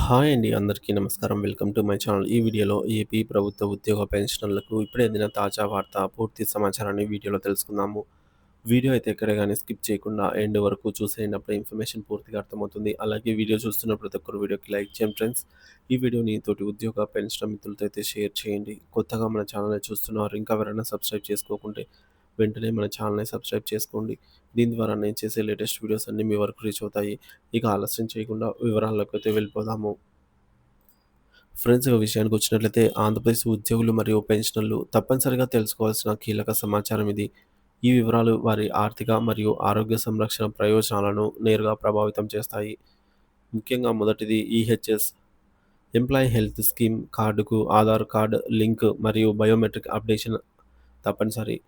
Hi అండి. అందరికీ నమస్కారం. Welcome to my channel. ఈ వీడియోలో ఏపీ ప్రభుత్వ ఉద్యోగ పెన్షనర్లకు ఇప్పుడే అందిన తాజా వార్త, పూర్తి సమాచారాన్ని వీడియోలో తెలుసుకుందాము. వీడియో అయితే ఎక్కడ గాని స్కిప్ చేయకుండా ఎండ్ వరకు చూసేయండి. అప్పుడే ఇన్ఫర్మేషన్ పూర్తిగా అర్థమవుతుంది. అలాగే వీడియో చూస్తున్న ప్రతి ఒక్కరు వీడియోకి లైక్ చేయండి ఫ్రెండ్స్. ఈ వీడియోని తోటి ఉద్యోగ పెన్షనర్ మిత్రులతో అయితే షేర్ చేయండి. కొత్తగా మన ఛానల్‌ని చూస్తున్నవారు ఇంకా ఎవరైనా సబ్స్క్రైబ్ చేసుకోకుంటే వెంటనే మన ఛానల్‌ని సబ్స్క్రైబ్ చేసుకోండి. దీని ద్వారా నేను చేసే లేటెస్ట్ వీడియోస్ అన్నీ మీ వరకు రీచ్ అవుతాయి. ఇక ఆలస్యం చేయకుండా వివరాల్లోకైతే వెళ్ళిపోదాము. ఫ్రెండ్స్, ఇక విషయానికి వచ్చినట్లయితే ఆంధ్రప్రదేశ్ ఉద్యోగులు మరియు పెన్షనర్లు తప్పనిసరిగా తెలుసుకోవాల్సిన కీలక సమాచారం ఇది. ఈ వివరాలు వారి ఆర్థిక మరియు ఆరోగ్య సంరక్షణ ప్రయోజనాలను నేరుగా ప్రభావితం చేస్తాయి. ముఖ్యంగా మొదటిది ఈహెచ్ఎస్ ఎంప్లాయీ హెల్త్ స్కీమ్ కార్డుకు ఆధార్ కార్డ్ లింక్ మరియు బయోమెట్రిక్ అప్డేషన్ తప్పనిసరి.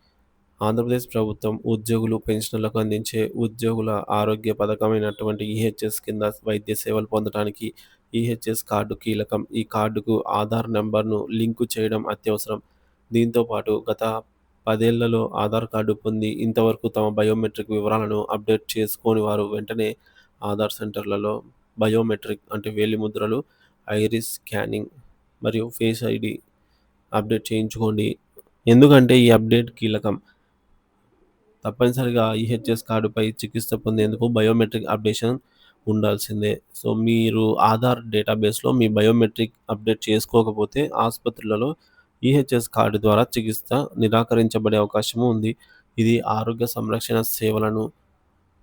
ఆంధ్రప్రదేశ్ ప్రభుత్వం ఉద్యోగులు, పెన్షనర్లకు అందించే ఉద్యోగుల ఆరోగ్య పథకమైనటువంటి ఈహెచ్ఎస్ కింద వైద్య సేవలు పొందడానికి ఈహెచ్ఎస్ కార్డు కీలకం. ఈ కార్డుకు ఆధార్ నంబర్‌ను లింకు చేయడం అత్యవసరం. దీంతో పాటు గత 10 ఏళ్లలో ఆధార్ కార్డు పొంది ఇంతవరకు తమ బయోమెట్రిక్ వివరాలను అప్డేట్ చేసుకోని వారు వెంటనే ఆధార్ సెంటర్‌లలో బయోమెట్రిక్ అంటే వేలిముద్రలు, ఐరిస్ స్కానింగ్ మరియు ఫేస్ ఐడీ అప్డేట్ చేయించుకోండి. ఎందుకంటే ఈ అప్డేట్ కీలకం. తప్పనిసరిగా ఈహెచ్ఎస్ కార్డుపై చికిత్స పొందేందుకు బయోమెట్రిక్ అప్డేషన్ ఉండాల్సిందే. సో, మీరు ఆధార్ డేటాబేస్‌లో మీ బయోమెట్రిక్ అప్డేట్ చేసుకోకపోతే ఆసుపత్రులలో ఈహెచ్ఎస్ కార్డు ద్వారా చికిత్స నిరాకరించబడే అవకాశము ఉంది. ఇది ఆరోగ్య సంరక్షణ సేవలను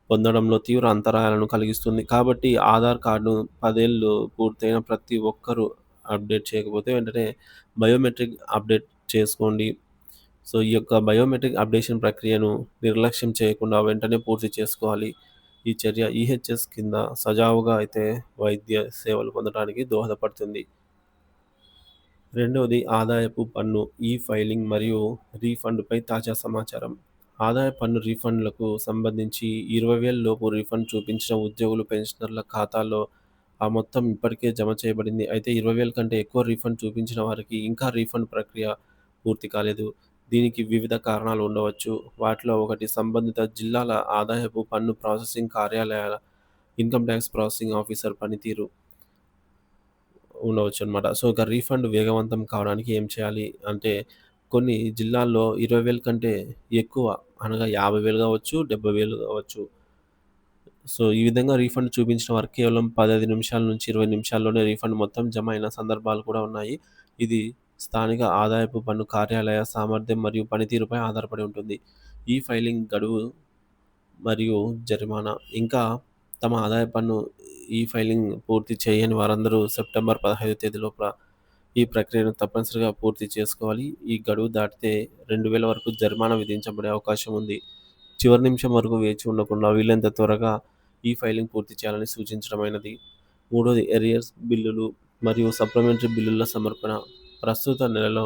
పొందడంలో తీవ్ర అంతరాయాలను కలిగిస్తుంది. కాబట్టి ఆధార్ కార్డ్‌ను 10 ఏళ్ళు పూర్తయిన ప్రతి ఒక్కరూ అప్డేట్ చేయకపోతే వెంటనే బయోమెట్రిక్ అప్డేట్ చేసుకోండి. సో, ఈ యొక్క బయోమెట్రిక్ అప్డేషన్ ప్రక్రియను నిర్లక్ష్యం చేయకుండా వెంటనే పూర్తి చేసుకోవాలి. ఈ చర్య ఈహెచ్ఎస్ కింద సజావుగా అయితే వైద్య సేవలు పొందడానికి దోహదపడుతుంది. రెండవది ఆదాయపు పన్ను ఫైలింగ్ మరియు రీఫండ్‌పై తాజా సమాచారం. ఆదాయ పన్ను రీఫండ్‌లకు సంబంధించి 20,000 లోపు రీఫండ్ చూపించిన ఉద్యోగులు, పెన్షనర్ల ఖాతాల్లో ఆ మొత్తం ఇప్పటికే జమ చేయబడింది. అయితే 20,000 కంటే ఎక్కువ రీఫండ్ చూపించిన వారికి ఇంకా రీఫండ్ ప్రక్రియ పూర్తి కాలేదు. దీనికి వివిధ కారణాలు ఉండవచ్చు. వాటిలో ఒకటి సంబంధిత జిల్లాల ఆదాయపు పన్ను ప్రాసెసింగ్ కార్యాలయాల ఇన్‌కమ్ టాక్స్ ప్రాసెసింగ్ ఆఫీసర్ పనితీరు ఉండవచ్చనమాట. సో, ఇక రీఫండ్ వేగవంతం కావడానికి ఏం చేయాలి అంటే, కొన్ని జిల్లాల్లో 20,000 కంటే ఎక్కువ అనగా 50,000 కావచ్చు, 70,000 కావచ్చు. సో, ఈ విధంగా రీఫండ్ చూపించిన వారికి కేవలం 15 నిమిషాల నుంచి 20 నిమిషాల్లోనే రీఫండ్ మొత్తం జమ అయిన సందర్భాలు కూడా ఉన్నాయి. ఇది స్థానిక ఆదాయపు పన్ను కార్యాలయ సామర్థ్యం మరియు పనితీరుపై ఆధారపడి ఉంటుంది. ఈ ఫైలింగ్ గడువు మరియు జరిమానా. ఇంకా తమ ఆదాయ పన్ను ఫైలింగ్ పూర్తి చేయని వారందరూ సెప్టెంబర్ 15 తేదీ లోపల ఈ ప్రక్రియను తప్పనిసరిగా పూర్తి చేసుకోవాలి. ఈ గడువు దాటితే 2,000 వరకు జరిమానా విధించబడే అవకాశం ఉంది. చివరి నిమిషం వరకు వేచి ఉండకుండా వీలైనంత త్వరగా ఫైలింగ్ పూర్తి చేయాలని సూచించడమైనది. మూడోది ఎరియర్స్ బిల్లులు మరియు సప్లిమెంటరీ బిల్లుల సమర్పణ. ప్రస్తుత నెలలో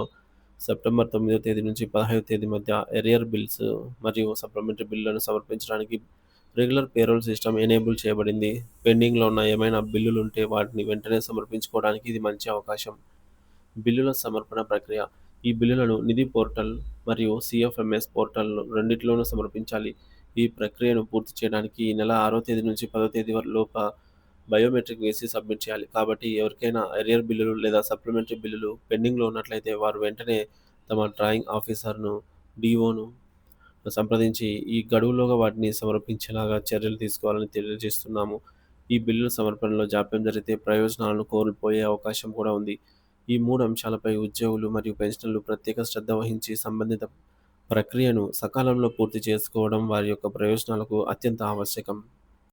సెప్టెంబర్ 9 తేదీ నుంచి 15 తేదీ మధ్య ఎరియర్ బిల్స్ మరియు సప్లిమెంటరీ బిల్లులను సమర్పించడానికి రెగ్యులర్ పేరోల్ సిస్టమ్ ఎనేబుల్ చేయబడింది. పెండింగ్‌లో ఉన్న ఏమైనా బిల్లులుంటే వాటిని వెంటనే సమర్పించుకోవడానికి ఇది మంచి అవకాశం. బిల్లుల సమర్పణ ప్రక్రియ. ఈ బిల్లులను నిధి పోర్టల్ మరియు సీఎఫ్ఎంఎస్ పోర్టల్ రెండిటిలోనూ సమర్పించాలి. ఈ ప్రక్రియను పూర్తి చేయడానికి ఈ నెల 6వ తేదీ నుంచి 10వ తేదీ లోపల బయోమెట్రిక్ వేసి సబ్మిట్ చేయాలి. కాబట్టి ఎవరికైనా అరియర్ బిల్లులు లేదా సప్లిమెంటరీ బిల్లులు పెండింగ్‌లో ఉన్నట్లయితే వారు వెంటనే తమ డ్రాయింగ్ ఆఫీసర్‌ను, డీఓను సంప్రదించి ఈ గడువులోగా వాటిని సమర్పించేలాగా చర్యలు తీసుకోవాలని తెలియజేస్తున్నాము. ఈ బిల్లుల సమర్పణలో జాప్యం జరిగితే ప్రయోజనాలను కోల్పోయే అవకాశం కూడా ఉంది. ఈ 3 అంశాలపై ఉద్యోగులు మరియు పెన్షనర్లు ప్రత్యేక శ్రద్ధ వహించి సంబంధిత ప్రక్రియను సకాలంలో పూర్తి చేసుకోవడం వారి యొక్క ప్రయోజనాలకు అత్యంత ఆవశ్యకం.